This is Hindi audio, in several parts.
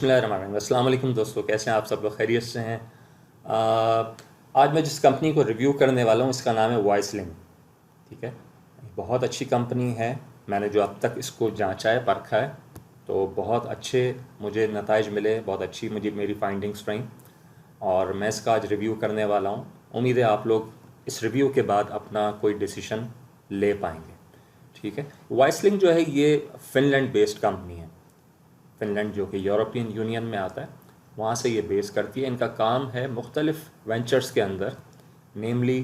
बिस्मिल्लाहिर्रहमानिर्रहीम। अस्सलाम वालेकुम दोस्तों, कैसे हैं आप सब लोग? खैरियत से हैं? आज मैं जिस कंपनी को रिव्यू करने वाला हूँ इसका नाम है वॉइसलिंक। ठीक है, बहुत अच्छी कंपनी है। मैंने जो अब तक इसको जांचा है, परखा है, तो बहुत अच्छे मुझे नताइज मिले, बहुत अच्छी मुझे मेरी फाइंडिंग्स रहीं और मैं इसका आज रिव्यू करने वाला हूँ। उम्मीद है आप लोग इस रिव्यू के बाद अपना कोई डिसीजन ले पाएंगे। ठीक है, वॉइसलिंक जो है ये फ़िनलैंड बेस्ड कंपनी है। फ़िनलैंड जो कि यूरोपियन यूनियन में आता है, वहाँ से ये बेस करती है। इनका काम है मुख्तलिफ़ वेंचर्स के अंदर, नेमली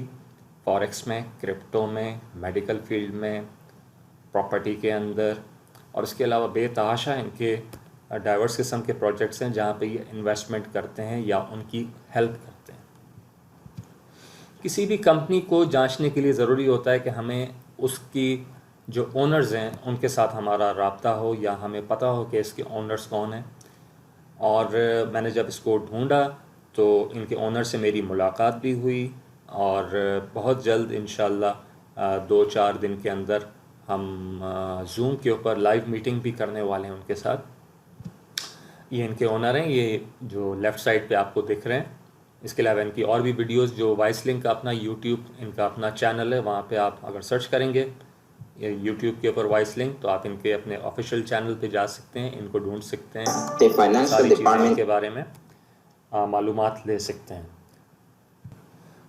फॉरेक्स में, क्रिप्टो में, मेडिकल फील्ड में, प्रॉपर्टी के अंदर, और इसके अलावा बेतहाशा इनके डाइवर्स किस्म के प्रोजेक्ट्स हैं जहाँ पे ये इन्वेस्टमेंट करते हैं या उनकी हेल्प करते हैं। किसी भी कंपनी को जांचने के लिए ज़रूरी होता है कि हमें उसकी जो ओनर्स हैं उनके साथ हमारा राब्ता हो या हमें पता हो कि इसके ओनर्स कौन हैं। और मैंने जब इसको ढूंढा तो इनके ओनर से मेरी मुलाकात भी हुई और बहुत जल्द इंशाल्लाह 2-4 दिन के अंदर हम जूम के ऊपर लाइव मीटिंग भी करने वाले हैं उनके साथ। ये इनके ओनर हैं, ये जो लेफ़्ट साइड पे आपको दिख रहे हैं। इसके अलावा इनकी और भी वीडियोस, जो वॉइसलिंक का अपना यूट्यूब इनका अपना चैनल है, वहाँ पे आप अगर सर्च करेंगे यूट्यूब के ऊपर वॉइसलिंक तो आप इनके अपने ऑफिशियल चैनल पे जा सकते हैं, इनको ढूंढ सकते हैं, सारी चीज़ें इनके बारे में मालूमात ले सकते हैं।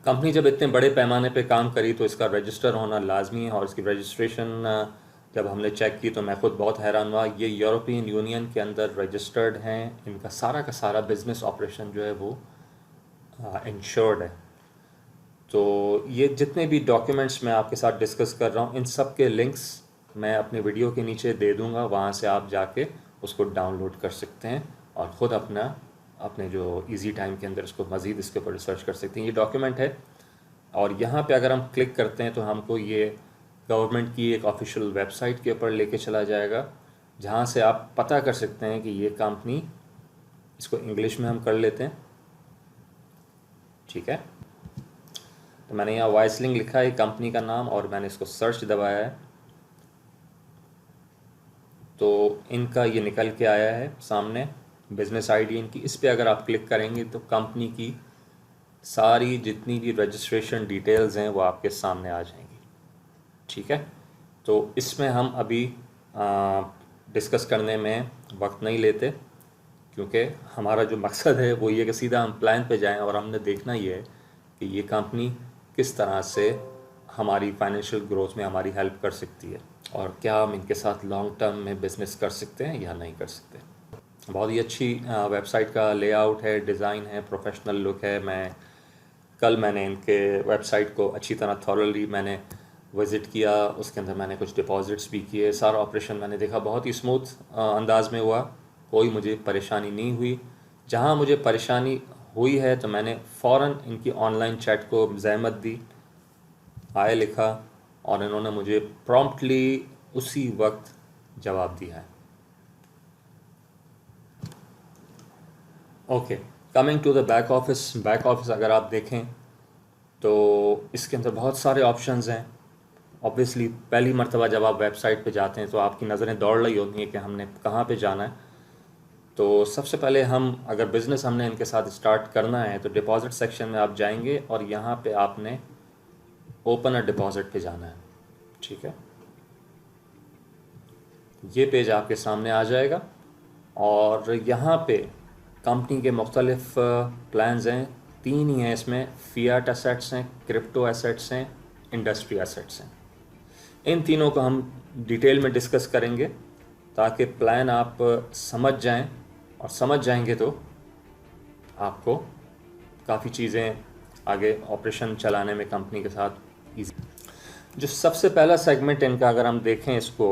कंपनी जब इतने बड़े पैमाने पे काम करी तो इसका रजिस्टर होना लाजमी है, और इसकी रजिस्ट्रेशन जब हमने चेक की तो मैं ख़ुद बहुत हैरान हुआ। ये यूरोपियन यूनियन के अंदर रजिस्टर्ड हैं, इनका सारा का सारा बिज़नेस ऑपरेशन जो है वो इंश्योर्ड है। तो ये जितने भी डॉक्यूमेंट्स मैं आपके साथ डिस्कस कर रहा हूँ, इन सब के लिंक्स मैं अपने वीडियो के नीचे दे दूँगा, वहाँ से आप जाके उसको डाउनलोड कर सकते हैं और ख़ुद अपने जो इजी टाइम के अंदर इसको मज़ीद इसके ऊपर रिसर्च कर सकते हैं। ये डॉक्यूमेंट है और यहाँ पे अगर हम क्लिक करते हैं तो हमको ये गवर्नमेंट की एक ऑफिशियल वेबसाइट के ऊपर लेके चला जाएगा, जहाँ से आप पता कर सकते हैं कि ये कंपनी, इसको इंग्लिश में हम कर लेते हैं। ठीक है, तो मैंने यहाँ वॉइसलिंक लिखा है कंपनी का नाम और मैंने इसको सर्च दबाया है तो इनका ये निकल के आया है सामने, बिज़नेस आईडी इनकी। इस पे अगर आप क्लिक करेंगे तो कंपनी की सारी जितनी भी रजिस्ट्रेशन डिटेल्स हैं वो आपके सामने आ जाएंगी। ठीक है, तो इसमें हम अभी डिस्कस करने में वक्त नहीं लेते, क्योंकि हमारा जो मकसद है वो ये कि सीधा हम प्लान पे जाएं और हमने देखना ये है कि ये कंपनी किस तरह से हमारी फाइनेंशियल ग्रोथ में हमारी हेल्प कर सकती है और क्या हम इनके साथ लॉन्ग टर्म में बिज़नेस कर सकते हैं या नहीं कर सकते। बहुत ही अच्छी वेबसाइट का लेआउट है, डिज़ाइन है, प्रोफेशनल लुक है। मैंने इनके वेबसाइट को अच्छी तरह थॉरली मैंने विज़िट किया, उसके अंदर मैंने कुछ डिपॉजिट्स भी किए, सारा ऑपरेशन मैंने देखा, बहुत ही स्मूथ अंदाज में हुआ, कोई मुझे परेशानी नहीं हुई। जहाँ मुझे परेशानी हुई है तो मैंने फ़ौरन इनकी ऑनलाइन चैट को ज़हमत दी, हाय लिखा और इन्होंने मुझे प्रॉम्प्टली उसी वक्त जवाब दिया है। Okay, coming to the back office अगर आप देखें तो इसके अंदर बहुत सारे ऑप्शंस हैं। ऑब्वियसली पहली मर्तबा जब आप वेबसाइट पे जाते हैं तो आपकी नज़रें दौड़ रही होती हैं कि हमने कहाँ पे जाना है। तो सबसे पहले हम अगर बिज़नेस हमने इनके साथ स्टार्ट करना है तो डिपॉज़िट सेक्शन में आप जाएंगे और यहाँ पे आपने ओपन अ डिपॉज़िट पे जाना है। ठीक है, ये पेज आपके सामने आ जाएगा और यहाँ पे कंपनी के मुख्तलिफ प्लान्स हैं, 3 ही हैं इसमें, फियाट एसेट्स हैं, क्रिप्टो एसेट्स हैं, इंडस्ट्री एसेट्स हैं। इन तीनों को हम डिटेल में डिस्कस करेंगे ताकि प्लान आप समझ जाएं, और समझ जाएंगे तो आपको काफ़ी चीज़ें आगे ऑपरेशन चलाने में कंपनी के साथ ईजी। जो सबसे पहला सेगमेंट इनका अगर हम देखें इसको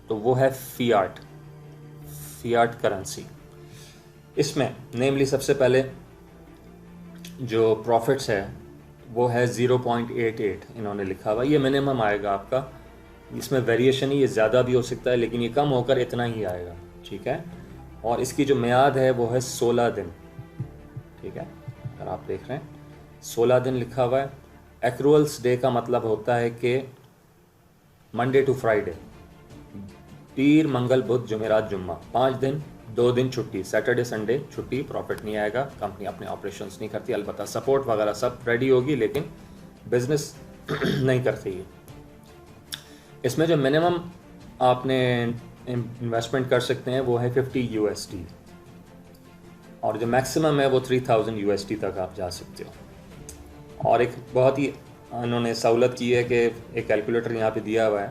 तो वो है फियाट करेंसी। इसमें नेमली सबसे पहले जो प्रॉफिट्स है वो है 0.88 इन्होंने लिखा हुआ, ये मिनिमम आएगा आपका। इसमें वेरिएशन ही, ये ज़्यादा भी हो सकता है लेकिन ये कम होकर इतना ही आएगा। ठीक है, और इसकी जो मियाद है वो है 16 दिन। ठीक है, अगर आप देख रहे हैं 16 दिन लिखा हुआ है। एक्रूअल्स डे का मतलब होता है कि मंडे टू फ्राइडे, पीर मंगल बुध जुमेरात जुम्मा, 5 दिन 2 दिन छुट्टी, सैटरडे संडे छुट्टी, प्रॉफिट नहीं आएगा, कंपनी अपने ऑपरेशंस नहीं करती, अलबत्ता सपोर्ट वगैरह सब रेडी होगी लेकिन बिजनेस नहीं करती है। इसमें जो मिनिमम आपने इन्वेस्टमेंट कर सकते हैं वो है 50 USD और जो मैक्सिमम है वो 3000 USD तक आप जा सकते हो। और एक बहुत ही इन्होंने सहूलत की है कि एक कैलकुलेटर यहाँ पे दिया हुआ है,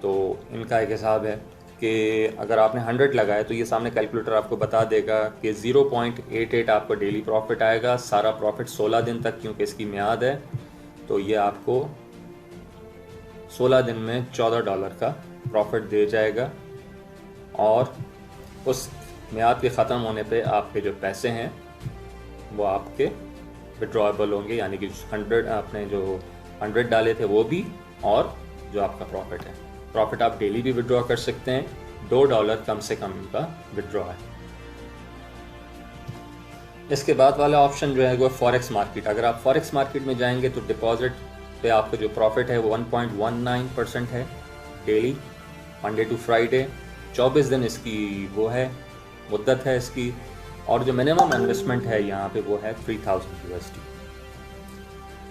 तो इनका एक हिसाब है कि अगर आपने 100 लगाए तो ये सामने कैलकुलेटर आपको बता देगा कि 0.88 आपको डेली प्रॉफिट आएगा, सारा प्रॉफिट 16 दिन तक, क्योंकि इसकी मियाद है तो ये आपको 16 दिन में $14 का प्रॉफिट दे जाएगा। और उस मियाद के ख़त्म होने पे आपके जो पैसे हैं वो आपके विड्रॉएबल होंगे, यानी कि 100 आपने जो 100 डाले थे वो भी, और जो आपका प्रॉफिट है, प्रॉफिट आप डेली भी विड्रॉ कर सकते हैं। $2 कम से कम इनका विड्रॉ है। इसके बाद वाला ऑप्शन जो है वो फॉरेक्स मार्केट। अगर आप फॉरेक्स मार्केट में जाएंगे तो डिपॉजिट पे आपका जो प्रॉफिट है वो 1.19% है डेली, मंडे टू फ्राइडे, 24 दिन इसकी वो है मुद्दत है इसकी। और जो मिनिमम इन्वेस्टमेंट है यहाँ पे वो है 3000 USD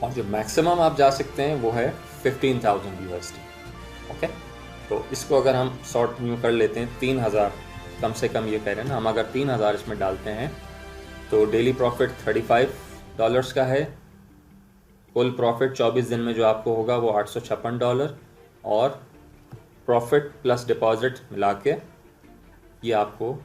और जो मैक्सिमम आप जा सकते हैं वो है 15,000 USD। ओके, तो इसको अगर हम शॉर्ट न्यू कर लेते हैं, 3000 कम से कम ये कह रहे हैं ना हम, अगर 3000 इसमें डालते हैं तो डेली प्रॉफिट $35 का है, कुल प्रॉफिट 24 दिन में जो आपको होगा वो $856 और प्रॉफिट प्लस डिपॉजिट मिला के ये आपको,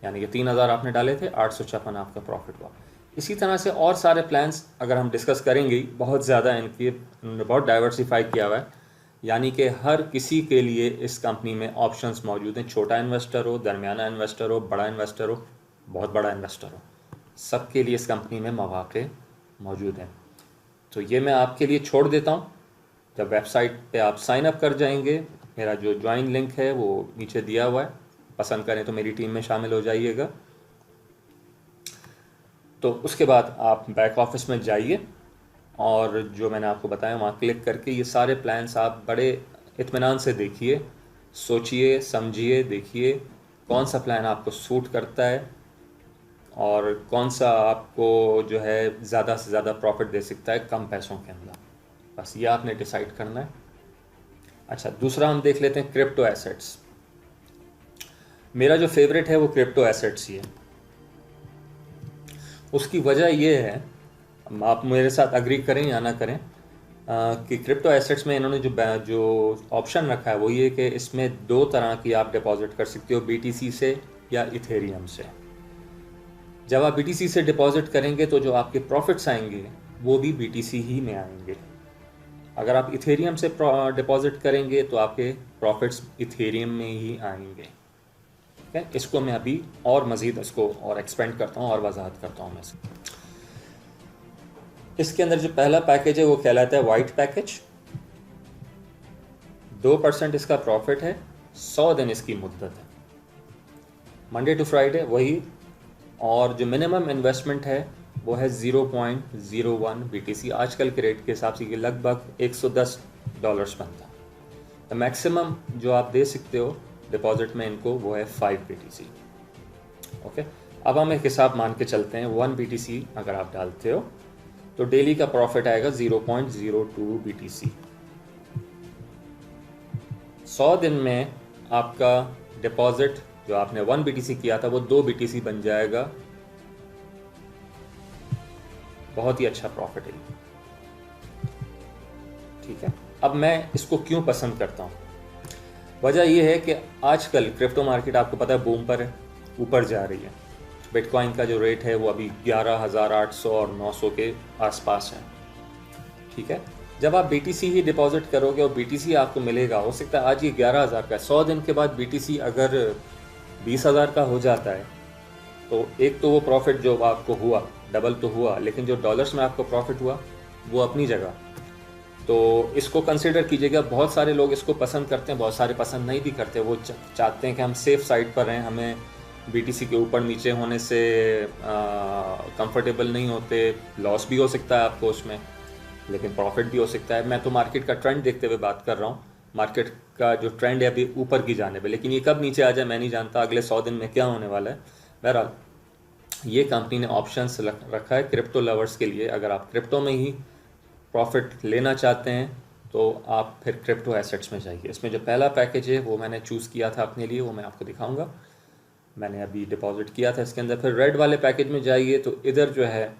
यानी कि 3000 आपने डाले थे, 856 आपका प्रॉफिट हुआ। इसी तरह से और सारे प्लान्स अगर हम डिस्कस करेंगे, बहुत ज़्यादा इनकी बहुत डाइवर्सिफाई किया हुआ है, यानी कि हर किसी के लिए इस कंपनी में ऑप्शंस मौजूद हैं। छोटा इन्वेस्टर हो, दरमियाना इन्वेस्टर हो, बड़ा इन्वेस्टर हो, बहुत बड़ा इन्वेस्टर हो, सबके लिए इस कंपनी में मौके मौजूद हैं। तो ये मैं आपके लिए छोड़ देता हूँ। जब वेबसाइट पे आप साइन अप कर जाएंगे, मेरा जो ज्वाइन लिंक है वो नीचे दिया हुआ है, पसंद करें तो मेरी टीम में शामिल हो जाइएगा। तो उसके बाद आप बैक ऑफिस में जाइए और जो मैंने आपको बताया वहाँ क्लिक करके ये सारे प्लान्स आप बड़े इत्मीनान से देखिए, सोचिए, समझिए, देखिए कौन सा प्लान आपको सूट करता है और कौन सा आपको जो है ज़्यादा से ज़्यादा प्रॉफिट दे सकता है कम पैसों के अंदर। बस ये आपने डिसाइड करना है। अच्छा, दूसरा हम देख लेते हैं क्रिप्टो एसेट्स। मेरा जो फेवरेट है वो क्रिप्टो एसेट्स ही है। उसकी वजह ये है, आप मेरे साथ अग्री करें या ना करें, कि क्रिप्टो एसेट्स में इन्होंने जो ऑप्शन रखा है वो ये कि इसमें 2 तरह की आप डिपॉजिट कर सकते हो, BTC से या इथेरियम से। जब आप BTC से डिपॉजिट करेंगे तो जो आपके प्रॉफिट्स आएंगे वो भी BTC ही में आएंगे। अगर आप इथेरियम से डिपॉजिट करेंगे तो आपके प्रॉफिट्स इथेरियम में ही आएंगे। ठीक है, इसको मैं अभी और मज़ीद इसको और एक्सपेंड करता हूँ और वजाहत करता हूँ मैं इसकी। इसके अंदर जो पहला पैकेज है वो कहलाता है वाइट पैकेज। 2% इसका प्रॉफिट है, 100 दिन इसकी मुद्दत है, मंडे टू फ्राइडे वही, और जो मिनिमम इन्वेस्टमेंट है वो है 0.01 BTC। आजकल के रेट के हिसाब से ये लगभग $110 बनता है। तो मैक्सिमम जो आप दे सकते हो डिपॉजिट में इनको वो है 5 BTC। ओके, अब हम एक हिसाब मान के चलते हैं, 1 BTC अगर आप डालते हो तो डेली का प्रॉफिट आएगा 0.02 BTC। 100 दिन में आपका डिपॉजिट जो आपने 1 BTC किया था वो 2 BTC बन जाएगा। बहुत ही अच्छा प्रॉफिट है। ठीक है, अब मैं इसको क्यों पसंद करता हूँ, वजह यह है कि आजकल क्रिप्टो मार्केट आपको पता है बूम पर है, ऊपर जा रही है। बिटकॉइन का जो रेट है वो अभी 11,800 और 900 के आसपास है। ठीक है, जब आप BTC ही डिपॉजिट करोगे और BTC आपको मिलेगा, हो सकता है आज ये 11,000 का है, 100 दिन के बाद BTC अगर 20,000 का हो जाता है तो एक तो वो प्रॉफिट जो आपको हुआ डबल तो हुआ, लेकिन जो डॉलर्स में आपको प्रॉफिट हुआ वो अपनी जगह। तो इसको कंसिडर कीजिएगा। बहुत सारे लोग इसको पसंद करते हैं, बहुत सारे पसंद नहीं भी करते। वो चाहते हैं कि हम सेफ़ साइड पर रहें, हमें BTC के ऊपर नीचे होने से कंफर्टेबल नहीं होते, लॉस भी हो सकता है आपको उसमें, लेकिन प्रॉफिट भी हो सकता है। मैं तो मार्केट का ट्रेंड देखते हुए बात कर रहा हूँ मार्केट का जो ट्रेंड है अभी ऊपर की जाने पे, लेकिन ये कब नीचे आ जाए मैं नहीं जानता, अगले 100 दिन में क्या होने वाला है। बहरहाल ये कंपनी ने ऑप्शंस रखा है क्रिप्टो लवर्स के लिए। अगर आप क्रिप्टो में ही प्रॉफिट लेना चाहते हैं तो आप फिर क्रिप्टो एसेट्स में जाइए। इसमें जो पहला पैकेज है वो मैंने चूज़ किया था अपने लिए, वो मैं आपको दिखाऊंगा। मैंने अभी डिपॉजिट किया था इसके अंदर। फिर रेड वाले पैकेज में जाइए तो इधर जो है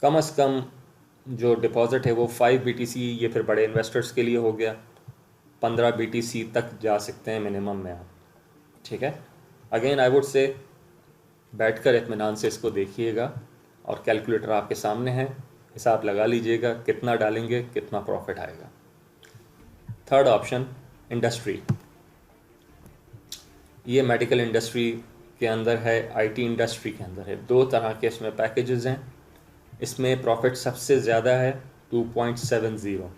कम से कम जो डिपॉजिट है वो 5 BTC, ये फिर बड़े इन्वेस्टर्स के लिए हो गया। 15 BTC तक जा सकते हैं मिनिमम में आप, ठीक है। अगेन आई वुड से बैठकर इत्मीनान से इसको देखिएगा और कैलकुलेटर आपके सामने है, हिसाब लगा लीजिएगा कितना डालेंगे कितना प्रॉफिट आएगा। थर्ड ऑप्शन इंडस्ट्री, ये मेडिकल इंडस्ट्री के अंदर है, IT इंडस्ट्री के अंदर है। 2 तरह के इसमें पैकेजेस हैं। इसमें प्रॉफिट सबसे ज़्यादा है 2.70,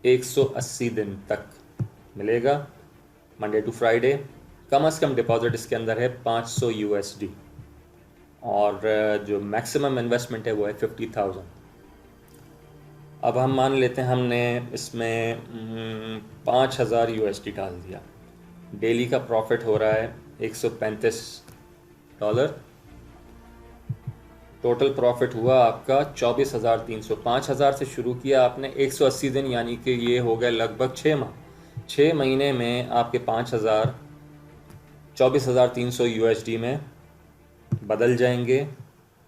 180 दिन तक मिलेगा, मंडे टू फ्राइडे। कम से कम डिपॉजिट इसके अंदर है 500 USD और जो मैक्सिमम इन्वेस्टमेंट है वो है 50,000। अब हम मान लेते हैं हमने इसमें 5,000 USD डाल दिया, डेली का प्रॉफिट हो रहा है $135। टोटल प्रॉफिट हुआ आपका 24,300। 5,000 से शुरू किया आपने, 180 दिन यानी कि ये हो गए लगभग 6 माह। 6 महीने में आपके 5,000 24,300 USD में बदल जाएंगे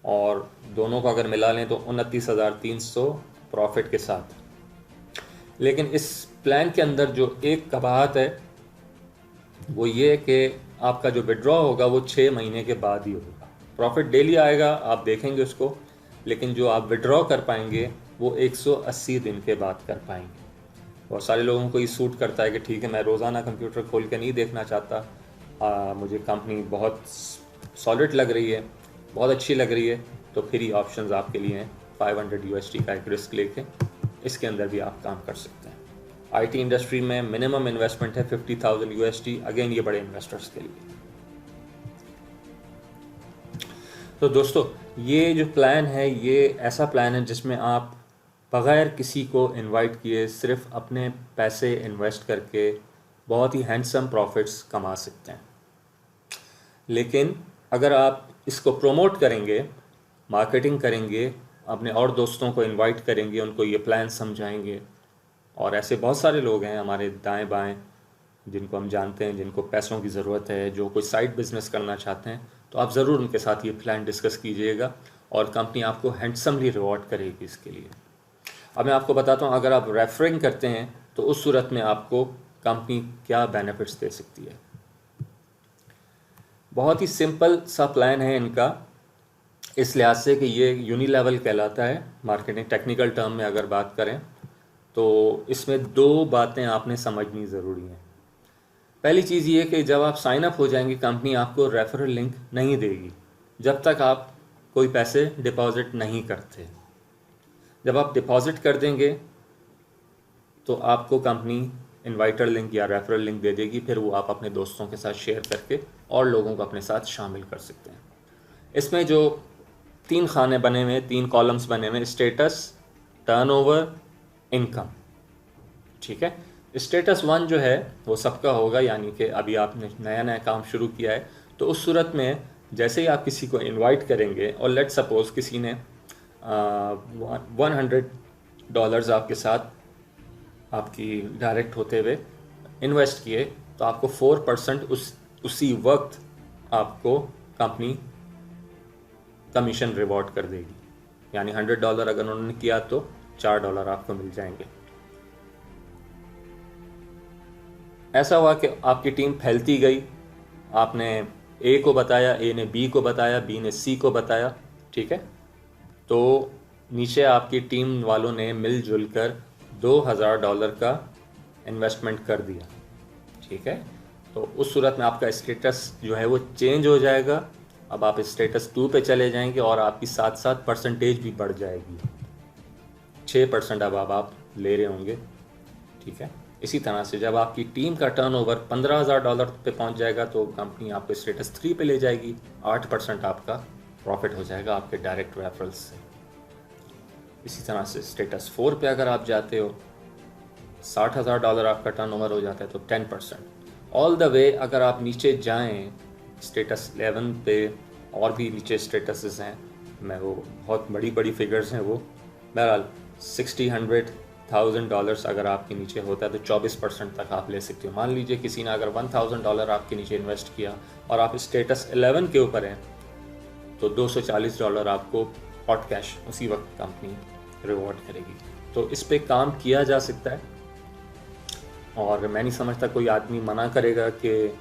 और दोनों को अगर मिला लें तो 29,300 प्रॉफिट के साथ। लेकिन इस प्लान के अंदर जो एक कबाहत है वो ये कि आपका जो विड्रॉ होगा वो 6 महीने के बाद ही होगा। प्रॉफिट डेली आएगा, आप देखेंगे उसको, लेकिन जो आप विड्रॉ कर पाएंगे वो 180 दिन के बाद कर पाएंगे। बहुत सारे लोगों को ये सूट करता है कि ठीक है मैं रोज़ाना कंप्यूटर खोल के नहीं देखना चाहता, मुझे कंपनी बहुत सॉलिड लग रही है, बहुत अच्छी लग रही है, तो फिर ये ऑप्शंस आपके लिए हैं। 500 USD का एक रिस्क लेके इसके अंदर भी आप काम कर सकते हैं। IT इंडस्ट्री में मिनिमम इन्वेस्टमेंट है 50,000 USD, अगेन ये बड़े इन्वेस्टर्स के लिए। तो दोस्तों ये जो प्लान है ये ऐसा प्लान है जिसमें आप बग़ैर किसी को इनवाइट किए सिर्फ अपने पैसे इन्वेस्ट करके बहुत ही हैंडसम प्रॉफिट्स कमा सकते हैं। लेकिन अगर आप इसको प्रमोट करेंगे, मार्केटिंग करेंगे, अपने और दोस्तों को इनवाइट करेंगे, उनको ये प्लान समझाएंगे, और ऐसे बहुत सारे लोग हैं हमारे दाएं बाएं जिनको हम जानते हैं, जिनको पैसों की ज़रूरत है, जो कोई साइड बिजनेस करना चाहते हैं, तो आप ज़रूर उनके साथ ये प्लान डिस्कस कीजिएगा और कंपनी आपको हैंडसमली रिवॉर्ड करेगी इसके लिए। अब मैं आपको बताता हूँ, अगर आप रेफरिंग करते हैं तो उस सूरत में आपको कंपनी क्या बेनिफिट्स दे सकती है। बहुत ही सिंपल सा प्लान है इनका, इस लिहाज से कि ये यूनिलेवल कहलाता है मार्केटिंग टेक्निकल टर्म में अगर बात करें तो। इसमें 2 बातें आपने समझनी ज़रूरी हैं। पहली चीज़ ये कि जब आप साइन अप हो जाएंगे कंपनी आपको रेफरल लिंक नहीं देगी जब तक आप कोई पैसे डिपॉजिट नहीं करते। जब आप डिपॉजिट कर देंगे तो आपको कंपनी इनवाइटर लिंक या रेफरल लिंक दे देगी, फिर वो आप अपने दोस्तों के साथ शेयर करके और लोगों को अपने साथ शामिल कर सकते हैं। इसमें जो 3 खाने बने हुए, 3 कॉलम्स बने हुए, स्टेटस, टर्नओवर, इनकम, ठीक है। स्टेटस 1 जो है वो सबका होगा, यानी कि अभी आपने नया नया काम शुरू किया है तो उस सूरत में जैसे ही आप किसी को इनवाइट करेंगे और लेट सपोज़ किसी ने $100 आपके साथ आपकी डायरेक्ट होते हुए इन्वेस्ट किए तो आपको 4% उसी वक्त आपको कंपनी कमीशन रिवॉर्ड कर देगी। यानी $100 अगर उन्होंने किया तो $4 आपको मिल जाएंगे। ऐसा हुआ कि आपकी टीम फैलती गई, आपने ए को बताया, ए ने बी को बताया, बी ने सी को बताया, ठीक है। तो नीचे आपकी टीम वालों ने मिलजुल कर $2,000 का इन्वेस्टमेंट कर दिया, ठीक है। तो उस सूरत में आपका स्टेटस जो है वो चेंज हो जाएगा। अब आप स्टेटस 2 पे चले जाएंगे और आपकी साथ साथ परसेंटेज भी बढ़ जाएगी, 6% अब आप ले रहे होंगे, ठीक है। इसी तरह से जब आपकी टीम का टर्नओवर $15,000 पे पहुंच जाएगा तो कंपनी आपको स्टेटस 3 पे ले जाएगी, 8% आपका प्रॉफिट हो जाएगा आपके डायरेक्ट रेफरल्स से। इसी तरह से स्टेटस 4 पे अगर आप जाते हो $60,000 आपका टर्नओवर हो जाता है तो 10%। ऑल द वे अगर आप नीचे जाएं स्टेटस 11 पे, और भी नीचे स्टेटसेस हैं, मैं वो बहुत बड़ी बड़ी फिगर्स हैं वो, बहरहाल $60,000-100,000 अगर आपके नीचे होता है तो 24% तक आप ले सकते हो। मान लीजिए किसी ने अगर $1,000 आपके नीचे इन्वेस्ट किया और आप स्टेटस 11 के ऊपर हैं तो $240 आपको हॉट कैश उसी वक्त कंपनी रिवॉर्ड करेगी। तो इस पे काम किया जा सकता है, और मैं नहीं समझता कोई आदमी मना करेगा कि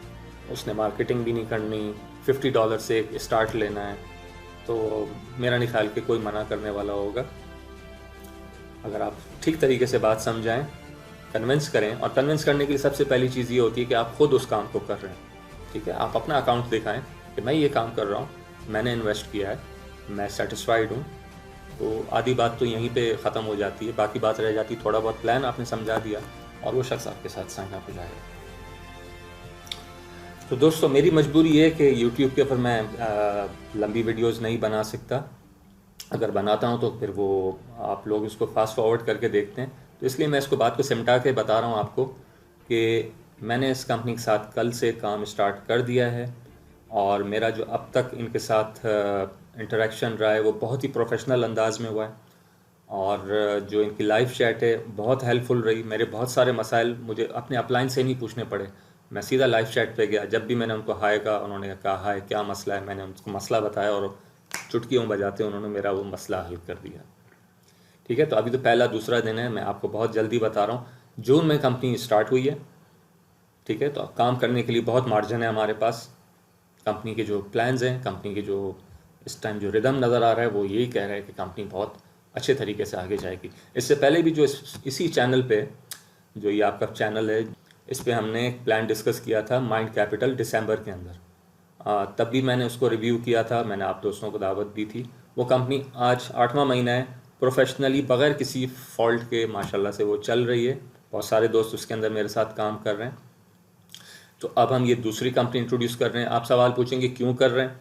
उसने मार्केटिंग भी नहीं करनी, $50 से स्टार्ट लेना है, तो मेरा नहीं ख्याल कि कोई मना करने वाला होगा। अगर आप ठीक तरीके से बात समझाएं, कन्विंस करें, और कन्विंस करने के लिए सबसे पहली चीज़ ये होती है कि आप खुद उस काम को कर रहे हैं। ठीक है, आप अपना अकाउंट दिखाएं कि मैं ये काम कर रहा हूँ, मैंने इन्वेस्ट किया है, मैं सेटिस्फाइड हूँ, तो आधी बात तो यहीं पे ख़त्म हो जाती है। बाकी बात रह जाती, थोड़ा बहुत प्लान आपने समझा दिया और वो शख्स आपके साथ साइन अप हो जाएगा। तो दोस्तों, मेरी मजबूरी ये है कि YouTube के ऊपर मैं लंबी वीडियोस नहीं बना सकता। अगर बनाता हूँ तो फिर वो आप लोग इसको फास्ट फॉरवर्ड करके देखते हैं, तो इसलिए मैं इसको बात को सिमटा के बता रहा हूँ आपको कि मैंने इस कंपनी के साथ कल से काम स्टार्ट कर दिया है, और मेरा जो अब तक इनके साथ इंटरेक्शन रहा है वो बहुत ही प्रोफेशनल अंदाज में हुआ है, और जो इनकी लाइव चैट है बहुत हेल्पफुल रही। मेरे बहुत सारे मसाइल मुझे अपने अपलाइन से नहीं पूछने पड़े, मैं सीधा लाइव चैट पे गया। जब भी मैंने उनको हाय कहा, उन्होंने कहा हाय क्या मसला है, मैंने उनको मसला बताया और चुटकियों बजाते उन्होंने मेरा वो मसला हल कर दिया। ठीक है, तो अभी तो पहला दूसरा दिन है, मैं आपको बहुत जल्दी बता रहा हूँ। जून में कंपनी स्टार्ट हुई है। ठीक है, तो काम करने के लिए बहुत मार्जिन है हमारे पास। कंपनी के जो प्लान्स हैं, कंपनी के जो इस टाइम जो रिदम नज़र आ रहा है वो यही कह रहा है कि कंपनी बहुत अच्छे तरीके से आगे जाएगी। इससे पहले भी जो इसी चैनल पे, जो ये आपका चैनल है, इस पे हमने एक प्लान डिस्कस किया था माइंड कैपिटल दिसंबर के अंदर। तब भी मैंने उसको रिव्यू किया था, मैंने आप दोस्तों को दावत दी थी। वो कंपनी आज 8वां महीना है, प्रोफेशनली बग़ैर किसी फॉल्ट के माशाल्लाह से वो चल रही है। बहुत सारे दोस्त उसके अंदर मेरे साथ काम कर रहे हैं। तो अब हम ये दूसरी कंपनी इंट्रोड्यूस कर रहे हैं। आप सवाल पूछेंगे क्यों कर रहे हैं?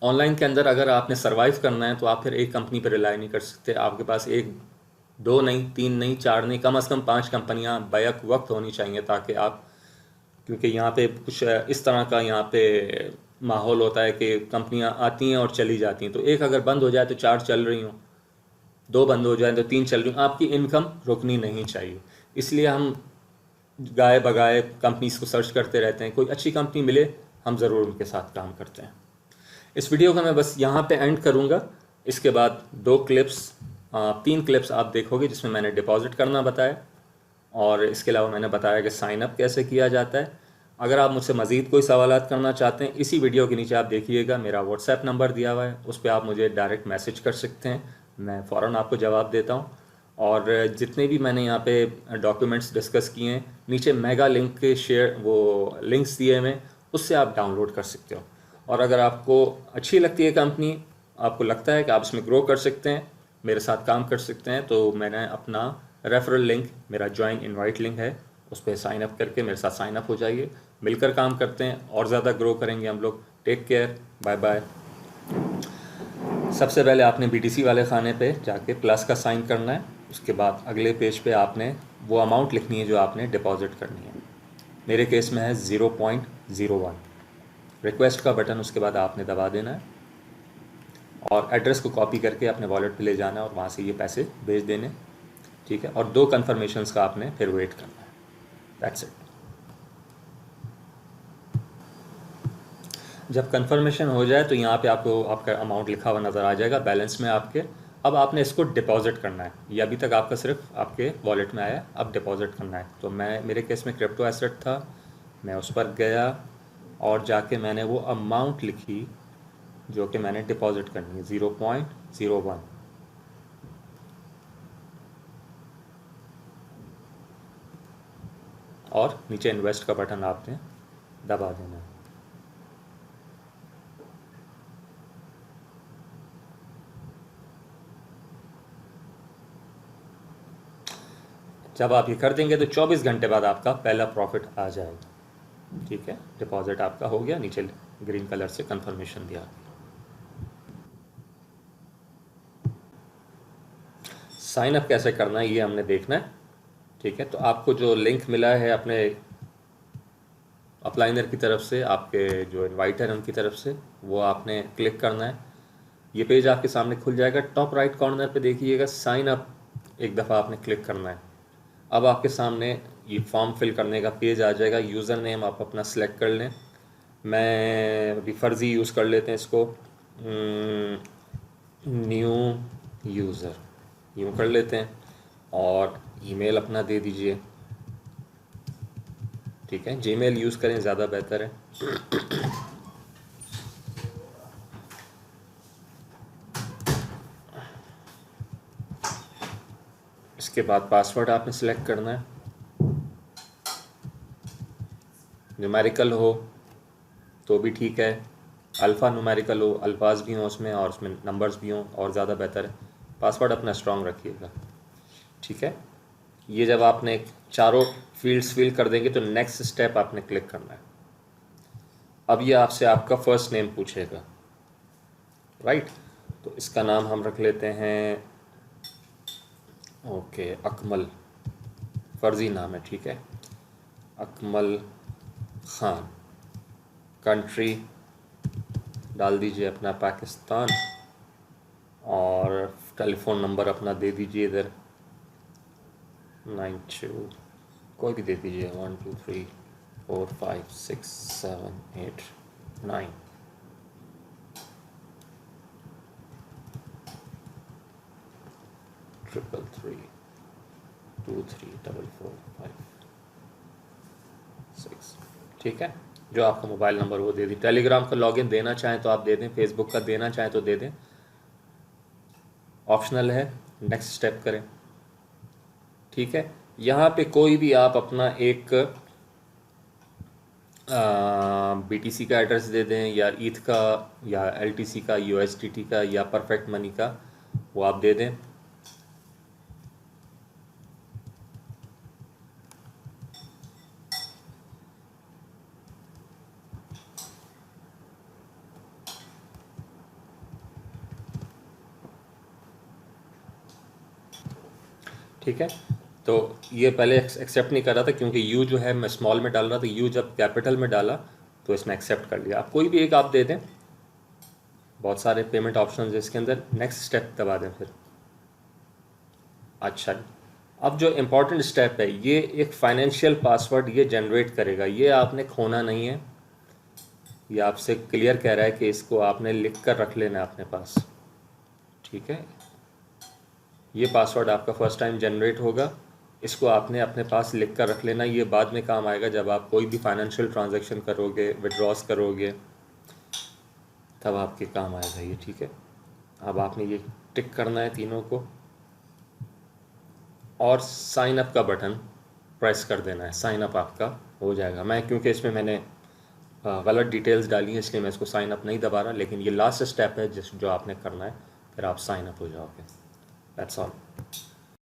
ऑनलाइन के अंदर अगर आपने सर्वाइव करना है तो आप फिर एक कंपनी पर रिलाई नहीं कर सकते। आपके पास एक, दो नहीं, तीन नहीं, चार नहीं, कम से कम 5 कंपनियां बैक वक्त होनी चाहिए, ताकि आप, क्योंकि यहाँ पे कुछ इस तरह का यहाँ पे माहौल होता है कि कंपनियां आती हैं और चली जाती हैं। तो एक अगर बंद हो जाए तो 4 चल रही हों, 2 बंद हो जाए तो 3 चल रही हों, आपकी इनकम रुकनी नहीं चाहिए। इसलिए हम गाए बगाए कंपनीज को सर्च करते रहते हैं, कोई अच्छी कंपनी मिले हम ज़रूर उनके साथ काम करते हैं। इस वीडियो का मैं बस यहाँ पे एंड करूँगा। इसके बाद 3 क्लिप्स आप देखोगे जिसमें मैंने डिपॉजिट करना बताया, और इसके अलावा मैंने बताया कि साइन अप कैसे किया जाता है। अगर आप मुझसे मज़ीद कोई सवालात करना चाहते हैं, इसी वीडियो के नीचे आप देखिएगा मेरा व्हाट्सएप नंबर दिया हुआ है, उस पर आप मुझे डायरेक्ट मैसेज कर सकते हैं, मैं फ़ौरन आपको जवाब देता हूँ। और जितने भी मैंने यहाँ पे डॉक्यूमेंट्स डिस्कस किए हैं, नीचे मेगा लिंक के वो लिंक्स दिए हुए हैं, उससे आप डाउनलोड कर सकते हो। और अगर आपको अच्छी लगती है कंपनी, आपको लगता है कि आप इसमें ग्रो कर सकते हैं, मेरे साथ काम कर सकते हैं, तो मैंने अपना रेफरल लिंक, मेरा ज्वाइन इनवाइट लिंक है, उस पर साइन अप करके मेरे साथ साइन अप हो जाइए। मिलकर काम करते हैं और ज़्यादा ग्रो करेंगे हम लोग। Take care, bye bye. सबसे पहले आपने BTC वाले खाने पे जाके प्लस का साइन करना है, उसके बाद अगले पेज पे आपने वो अमाउंट लिखनी है जो आपने डिपॉजिट करनी है। मेरे केस में है 0.01। रिक्वेस्ट का बटन उसके बाद आपने दबा देना है, और एड्रेस को कॉपी करके अपने वॉलेट पे ले जाना है और वहाँ से ये पैसे भेज देने। ठीक है, और 2 कन्फर्मेशंस का आपने फिर वेट करना है। That's it. जब कन्फर्मेशन हो जाए तो यहाँ पे आपको आपका अमाउंट लिखा हुआ नज़र आ जाएगा बैलेंस में आपके। अब आपने इसको डिपॉजिट करना है। ये अभी तक आपका सिर्फ आपके वॉलेट में आया, अब डिपॉजिट करना है। तो मेरे केस में क्रिप्टो एसेट था, मैं उस पर गया और जाके मैंने वो अमाउंट लिखी जो कि मैंने डिपॉजिट करनी है, 0.01। और नीचे इन्वेस्ट का बटन आपने दबा देना है। जब आप ये कर देंगे तो 24 घंटे बाद आपका पहला प्रॉफिट आ जाएगा। ठीक है, डिपॉजिट आपका हो गया, नीचे ग्रीन कलर से कंफर्मेशन दिया। साइन अप कैसे करना है ये हमने देखना है। ठीक है, तो आपको जो लिंक मिला है अपने अपलाइनर की तरफ से, आपके जो इनवाइटर हैं उनकी तरफ से, वो आपने क्लिक करना है। ये पेज आपके सामने खुल जाएगा। टॉप राइट कॉर्नर पे देखिएगा साइन अप, एक दफ़ा आपने क्लिक करना है। अब आपके सामने ये फॉर्म फिल करने का पेज आ जाएगा। यूज़र नेम आप अपना सेलेक्ट कर लें। मैं अभी फ़र्ज़ी यूज़ कर लेते हैं इसको, न्यू यूज़र यूँ कर लेते हैं, और ईमेल अपना दे दीजिए। ठीक है, जीमेल यूज़ करें, ज़्यादा बेहतर है। इसके बाद पासवर्ड आपने सेलेक्ट करना है। न्यूमेरिकल हो तो भी ठीक है, अल्फ़ा न्यूमेरिकल हो, अल्फाज भी हों उसमें और उसमें नंबर्स भी हों और ज़्यादा बेहतर है। पासवर्ड अपना स्ट्रॉन्ग रखिएगा। ठीक है, ये जब आपने चारों फील्ड्स फिल कर देंगे तो नेक्स्ट स्टेप आपने क्लिक करना है। अब ये आपसे आपका फ़र्स्ट नेम पूछेगा, राइट। तो इसका नाम हम रख लेते हैं, ओके, अकमल, फ़र्ज़ी नाम है, ठीक है, अकमल ख़ान। कंट्री डाल दीजिए अपना पाकिस्तान, और टेलीफ़ोन नंबर अपना दे दीजिए इधर 92, कोई भी दे दीजिए, 1 2 3 4 5 6 7 8 9। ट्रिपल 3 2 3 4 4 5 6। ठीक है, जो आपका मोबाइल नंबर वो दे दी। टेलीग्राम का लॉगिन देना चाहें तो आप दे दें, फेसबुक का देना चाहें तो दे दें, ऑप्शनल है। नेक्स्ट स्टेप करें। ठीक है, यहाँ पे कोई भी आप अपना एक BTC का एड्रेस दे दें, या ईथ का, या LTC का, USDT का, या परफेक्ट मनी का, वो आप दे दें। ठीक है, तो ये पहले एक्सेप्ट नहीं कर रहा था क्योंकि यू जो है मैं स्मॉल में डाल रहा था, यू जब कैपिटल में डाला तो इसने एक्सेप्ट कर लिया। आप कोई भी एक आप दे दें, बहुत सारे पेमेंट ऑप्शन है इसके अंदर। नेक्स्ट स्टेप दबा दें फिर। अच्छा, अब जो इम्पोर्टेंट स्टेप है, ये एक फाइनेंशियल पासवर्ड ये जनरेट करेगा, ये आपने खोना नहीं है। ये आपसे क्लियर कह रहा है कि इसको आपने लिख कर रख लेना है अपने पास। ठीक है, ये पासवर्ड आपका फर्स्ट टाइम जनरेट होगा, इसको आपने अपने पास लिख कर रख लेना। ये बाद में काम आएगा जब आप कोई भी फाइनेंशियल ट्रांजैक्शन करोगे, विड्रॉस करोगे, तब आपके काम आएगा ये। ठीक है, अब आपने ये टिक करना है तीनों को, और साइन अप का बटन प्रेस कर देना है। साइन अप आपका हो जाएगा। मैं क्योंकि इसमें मैंने गलत डिटेल्स डाली हैं इसलिए मैं इसको साइन अप नहीं दबा रहा, लेकिन ये लास्ट स्टेप है जो आपने करना है, फिर आप साइन अप हो जाओगे। That's all.